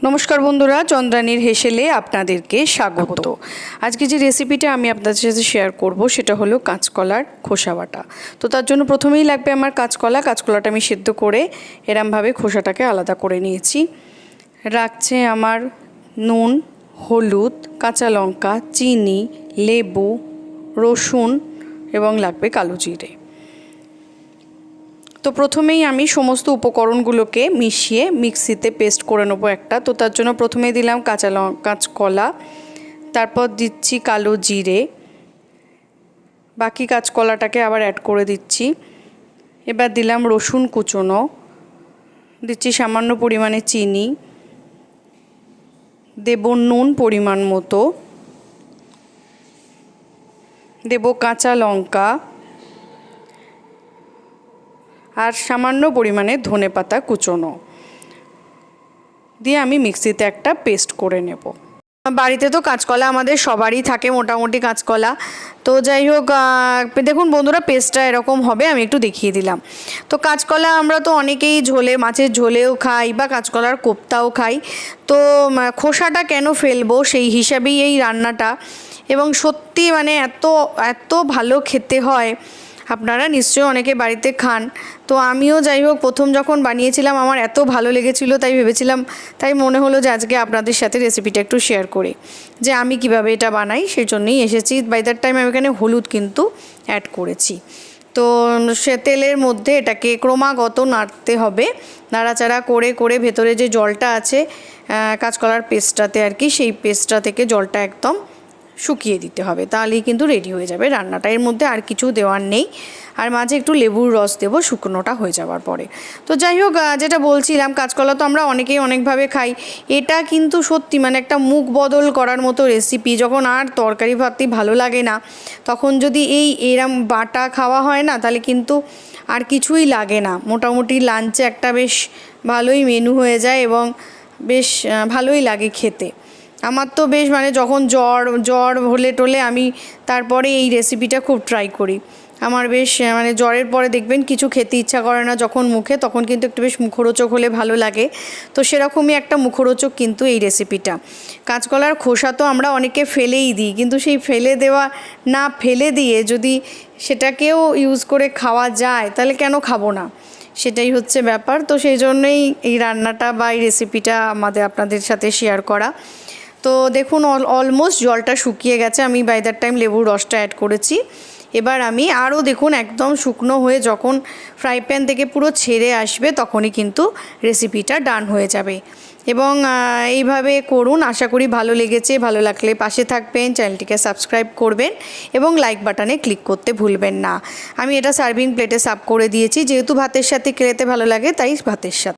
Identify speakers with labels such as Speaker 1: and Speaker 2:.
Speaker 1: নমস্কার বন্ধুরা, চন্দ্রানীর হেসেলে আপনাদেরকে স্বাগত। আজকে যে রেসিপিটা আমি আপনাদের সাথে শেয়ার করব সেটা হলো কাঁচকলার খোসা বাটা। তো তার জন্য প্রথমেই লাগবে আমার কাঁচকলাটা আমি সিদ্ধ করে এরমভাবে খোসাটাকে আলাদা করে নিয়েছি। রাখছে আমার নুন, হলুদ, কাঁচা লঙ্কা, চিনি, লেবু, রসুন এবং লাগবে কালো জিরে। তো প্রথমেই আমি সমস্ত উপকরণগুলোকে মিশিয়ে মিক্সিতে পেস্ট করে নেবো একটা। তো তার জন্য প্রথমেই দিলাম কাঁচকলা, তারপর দিচ্ছি কালো জিরে, বাকি কাঁচকলাটাকে আবার অ্যাড করে দিচ্ছি। এবার দিলাম রসুন কুচনো, দিচ্ছি সামান্য পরিমাণে চিনি, দেব নুন পরিমাণ মতো, দেব কাঁচা লঙ্কা আর সামান্য পরিমাণে ধনেপাতা কুচনো দিয়ে আমি মিক্সিতে একটা পেস্ট করে নেব। বাড়িতে তো কাঁচকলা আমাদের সবারই থাকে, মোটামুটি কাঁচকলা। তো যাই হোক, দেখুন বন্ধুরা, পেস্টটা এরকম হবে, আমি একটু দেখিয়ে দিলাম। তো কাঁচকলা আমরা তো অনেকেই ঝোলে, মাছের ঝোলেও খাই বা কাঁচকলার কোপ্তাও খাই। তো খোসাটা কেন ফেলবো সেই হিসাবেই এই রান্নাটা, এবং সত্যি মানে এত এত ভালো খেতে হয়। আপনারা নিশ্চয়ই অনেকে বাড়িতে খান। তো আমিও যাই হোক প্রথম যখন বানিয়েছিলাম আমার এত ভালো লেগেছিলো, তাই মনে হলো যে আজকে আপনাদের সাথে রেসিপিটা একটু শেয়ার করি, যে আমি কিভাবে এটা বানাই। সেই জন্যই এসেছি। বাই দ্যাট টাইম আমি এখানে হলুদ কিন্তু অ্যাড করেছি। তো সে তেলের মধ্যে এটাকে ক্রমাগত নাড়তে হবে, নাড়াচাড়া করে করে ভেতরে যে জলটা আছে কাঁচকলার পেস্টটাতে আর কি, সেই পেস্টটা থেকে জলটা একদম শুকিয়ে দিতে হবে, তাহলেই কিন্তু রেডি হয়ে যাবে রান্নাটা। এর মধ্যে আর কিছু দেওয়ার নেই, আর মাঝে একটু লেবুর রস দেবো শুকনোটা হয়ে যাওয়ার পরে। তো যাই হোক, যেটা বলছিলাম, কাঁচকলা তো আমরা অনেকেই অনেকভাবে খাই। এটা কিন্তু সত্যি মানে একটা মুখ বদল করার মতো রেসিপি। যখন আর তরকারি ভাতই ভালো লাগে না, তখন যদি এরম বাটা খাওয়া হয় না, তাহলে কিন্তু আর কিছুই লাগে না। মোটামুটি লাঞ্চে একটা বেশ ভালোই মেনু হয়ে যায় এবং বেশ ভালোই লাগে খেতে। আমার তো বেশ মানে যখন জ্বর হলে টোলে আমি তারপরে এই রেসিপিটা খুব ট্রাই করি। আমার বেশ মানে জ্বরের পরে দেখবেন কিছু খেতে ইচ্ছা করে না যখন মুখে, তখন কিন্তু একটু বেশ মুখরোচক হলে ভালো লাগে। তো সেরকমই একটা মুখরোচক কিন্তু এই রেসিপিটা। কাঁচকলার খোসা তো আমরা অনেকে ফেলেই দিই, কিন্তু সেই ফেলে দিয়ে যদি সেটাকেও ইউজ করে খাওয়া যায়, তাহলে কেন খাবো না, সেটাই হচ্ছে ব্যাপার। তো সেই জন্যই এই রান্নাটা বা এই রেসিপিটা আপনাদের সাথে শেয়ার করা। তো দেখুন অলমোস্ট জলটা শুকিয়ে গেছে, আমি বাই দ্যাট টাইম লেবুর রসটা অ্যাড করেছি। এবার আমি আরও দেখুন একদম শুকনো হয়ে যখন ফ্রাই প্যান থেকে পুরো ছেড়ে আসবে, তখনই কিন্তু রেসিপিটা ডান হয়ে যাবে। এবং এইভাবে করুন, আশা করি ভালো লেগেছে। ভালো লাগলে পাশে থাকবেন, চ্যানেলটিকে সাবস্ক্রাইব করবেন এবং লাইক বাটনে ক্লিক করতে ভুলবেন না। আমি এটা সার্ভিং প্লেটে সার্ভ করে দিয়েছি, যেহেতু ভাতের সাথে খেতে ভালো লাগে তাই ভাতের সাথে।